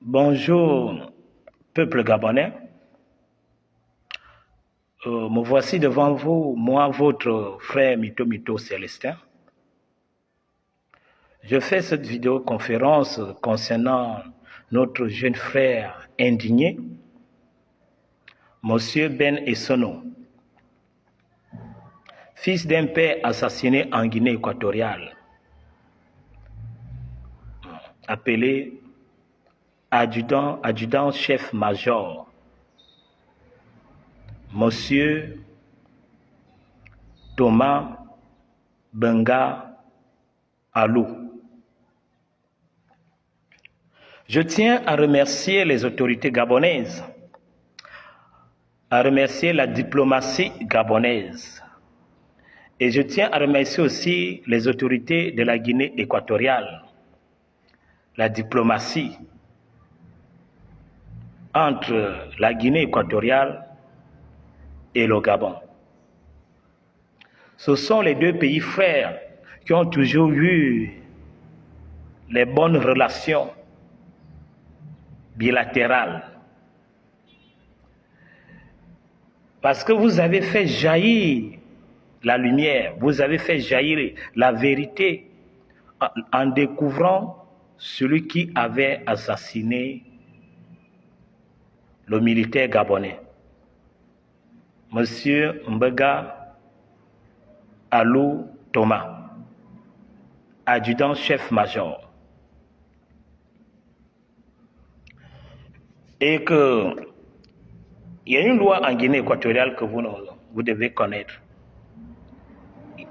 Bonjour, peuple gabonais. Me voici devant vous, moi, votre frère Mito Mito Célestin. Je fais cette vidéoconférence concernant notre jeune frère indigné, Monsieur Ben Essono, fils d'un père assassiné en Guinée équatoriale, appelé adjudant-chef-major, Monsieur Thomas Benga Alou. Je tiens à remercier les autorités gabonaises, à remercier la diplomatie gabonaise, et je tiens à remercier aussi les autorités de la Guinée équatoriale, la diplomatie entre la Guinée équatoriale et le Gabon. Ce sont les deux pays frères qui ont toujours eu les bonnes relations bilatérales. Parce que vous avez fait jaillir la lumière, vous avez fait jaillir la vérité en découvrant celui qui avait assassiné le militaire gabonais, Monsieur Mbega Alou Thomas, adjudant-chef-major. Et que il y a une loi en Guinée équatoriale que vous devez connaître.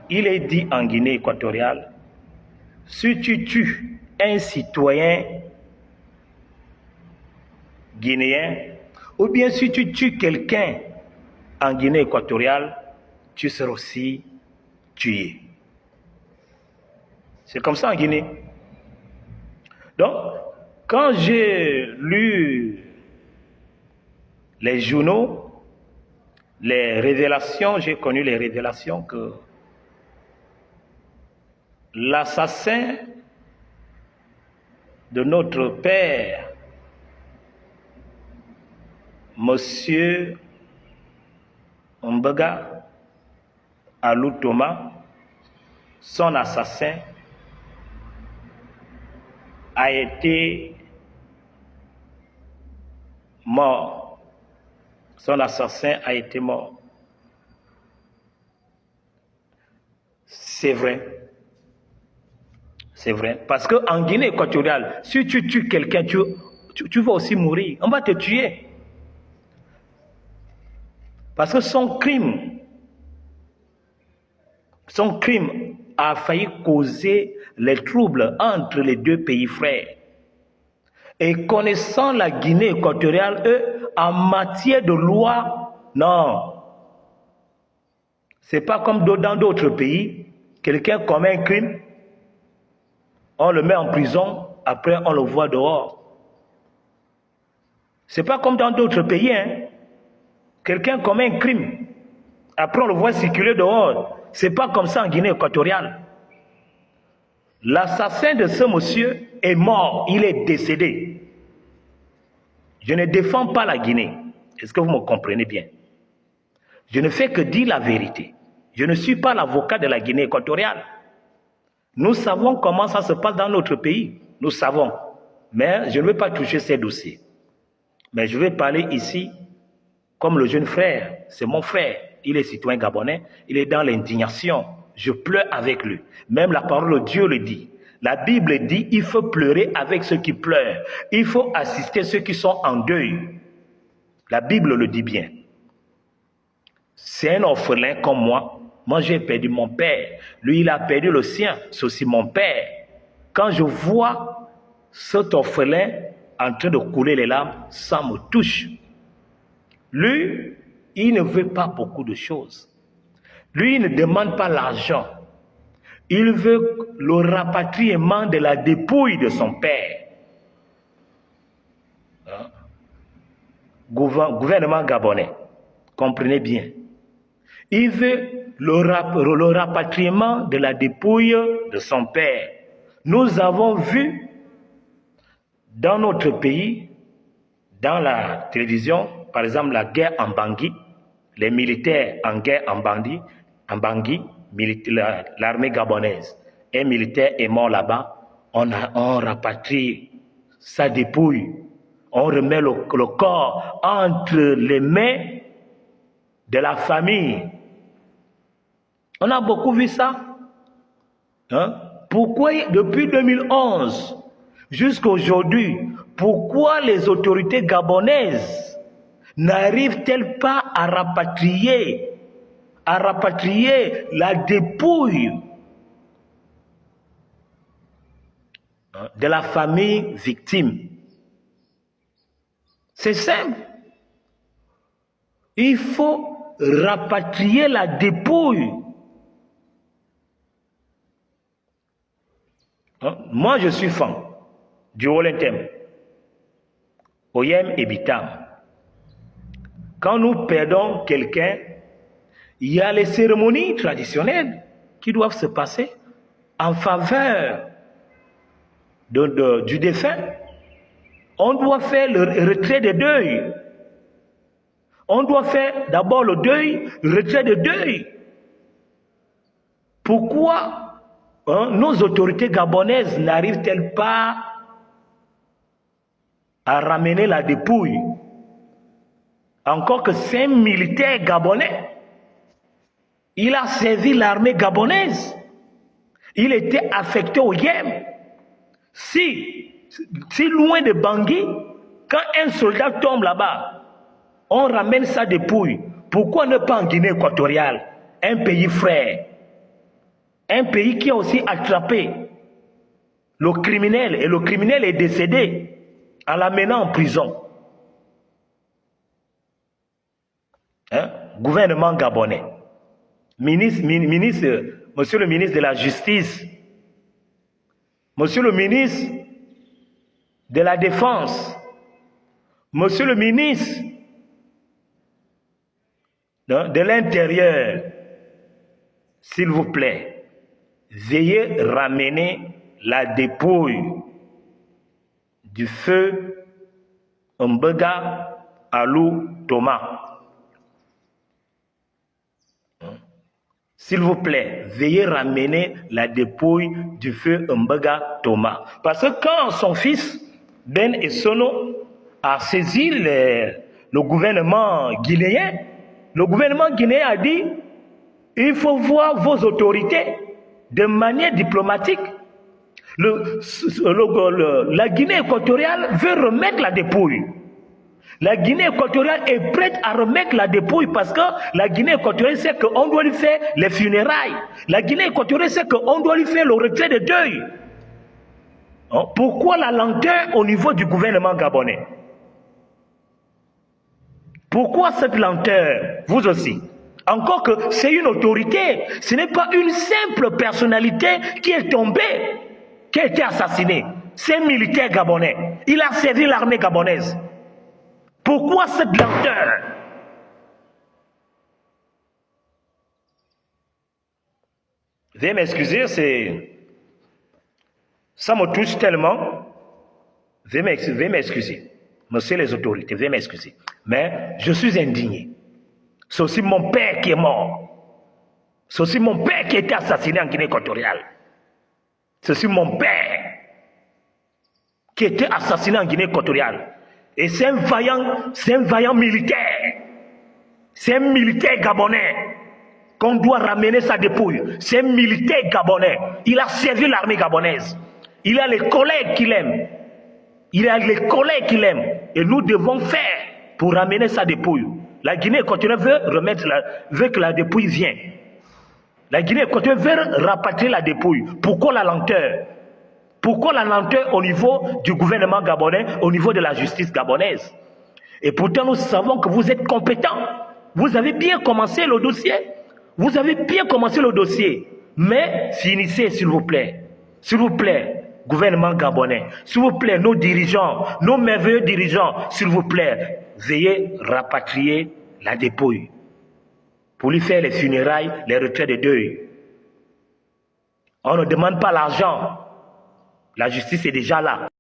Il est dit en Guinée équatoriale, si tu tues un citoyen guinéen, ou bien si tu tues quelqu'un en Guinée équatoriale, tu seras aussi tué. C'est comme ça en Guinée. Donc, quand j'ai lu les journaux, les révélations, j'ai connu les révélations que l'assassin de notre père, Monsieur Mbega Alou Thomas, son assassin a été mort. Son assassin a été mort. C'est vrai. C'est vrai. Parce qu'en Guinée équatoriale, si tu tues quelqu'un, tu vas aussi mourir. On va te tuer. Parce que son crime a failli causer les troubles entre les deux pays frères. Et connaissant la Guinée équatoriale, eux, en matière de loi, non. C'est pas comme dans d'autres pays, quelqu'un commet un crime, on le met en prison, après on le voit dehors. C'est pas comme dans d'autres pays, hein. Quelqu'un commet un crime, après on le voit circuler dehors. C'est pas comme ça en Guinée équatoriale. L'assassin de ce monsieur est mort, il est décédé. Je ne défends pas la Guinée. Est-ce que vous me comprenez bien? Je ne fais que dire la vérité. Je ne suis pas l'avocat de la Guinée équatoriale. Nous savons comment ça se passe dans notre pays. Nous savons. Mais je ne veux pas toucher ces dossiers. Mais je vais parler ici comme le jeune frère. C'est mon frère. Il est citoyen gabonais. Il est dans l'indignation. Je pleure avec lui. Même la parole de Dieu le dit. La Bible dit, il faut pleurer avec ceux qui pleurent. Il faut assister ceux qui sont en deuil. La Bible le dit bien. C'est un orphelin comme moi. Moi, j'ai perdu mon père. Lui, il a perdu le sien. C'est aussi mon père. Quand je vois cet orphelin en train de couler les larmes, ça me touche. Lui, il ne veut pas beaucoup de choses. Lui, il ne demande pas l'argent. Il veut le rapatriement de la dépouille de son père. Gouvernement gabonais, comprenez bien. Il veut le rapatriement de la dépouille de son père. Nous avons vu Dans notre pays, dans la télévision, par exemple, la guerre en Bangui, les militaires en guerre en Bangui, l'armée gabonaise, un militaire est mort là-bas, on rapatrie sa dépouille, on remet le corps entre les mains de la famille. On a beaucoup vu ça. Hein? Pourquoi, depuis 2011 jusqu'à aujourd'hui, pourquoi les autorités gabonaises n'arrivent-elles pas à rapatrier la dépouille de la famille victime? C'est simple. Il faut rapatrier la dépouille. Moi, je suis fan du Olentem, Oyem et Bitam. Quand nous perdons quelqu'un, il y a les cérémonies traditionnelles qui doivent se passer en faveur du défunt. On doit faire le retrait de deuil. On doit faire d'abord le deuil, le retrait de deuil. Pourquoi nos autorités gabonaises n'arrivent-elles pas à ramener la dépouille? Encore que c'est un militaire gabonais. Il a servi l'armée gabonaise. Il était affecté au Yémen. Si loin de Bangui, quand un soldat tombe là-bas, on ramène sa dépouille. Pourquoi ne pas en Guinée équatoriale, un pays frère, un pays qui a aussi attrapé le criminel, et le criminel est décédé en l'amenant en prison. Gouvernement gabonais, monsieur le ministre de la Justice, monsieur le ministre de la Défense, monsieur le ministre de l'Intérieur, s'il vous plaît, veuillez ramener la dépouille du feu Mbega Alou Thomas. S'il vous plaît, veuillez ramener la dépouille du feu Mbega Thomas. Parce que quand son fils, Ben Essono, a saisi le gouvernement guinéen a dit il faut voir vos autorités de manière diplomatique. La Guinée équatoriale veut remettre la dépouille. La Guinée équatoriale est prête à remettre la dépouille parce que la Guinée équatoriale sait qu'on doit lui faire les funérailles. La Guinée équatoriale sait qu'on doit lui faire le retrait de deuil. Pourquoi la lenteur au niveau du gouvernement gabonais? Pourquoi cette lenteur? Vous aussi. Encore que c'est une autorité, ce n'est pas une simple personnalité qui est tombée, qui a été assassinée. C'est un militaire gabonais. Il a servi l'armée gabonaise. Pourquoi cette lenteur? Veuillez m'excuser, ça me touche tellement. Veuillez m'excuser. Monsieur les autorités, veuillez m'excuser. Mais je suis indigné. C'est aussi mon père qui est mort. C'est aussi mon père qui a été assassiné en Guinée équatoriale. C'est aussi mon père qui a été assassiné en Guinée équatoriale. Et c'est un vaillant militaire. C'est un militaire gabonais qu'on doit ramener sa dépouille. C'est un militaire gabonais. Il a servi l'armée gabonaise. Il a les collègues qu'il aime. Et nous devons faire pour ramener sa dépouille. La Guinée équatoriale veut que la dépouille vienne. La Guinée équatoriale veut rapatrier la dépouille. Pourquoi la lenteur? Pourquoi la lenteur au niveau du gouvernement gabonais, au niveau de la justice gabonaise? Et pourtant, nous savons que vous êtes compétents. Vous avez bien commencé le dossier. Mais finissez, s'il vous plaît. S'il vous plaît, gouvernement gabonais. S'il vous plaît, nos dirigeants, nos merveilleux dirigeants, s'il vous plaît, veuillez rapatrier la dépouille pour lui faire les funérailles, les retraits de deuil. On ne demande pas l'argent. La justice est déjà là.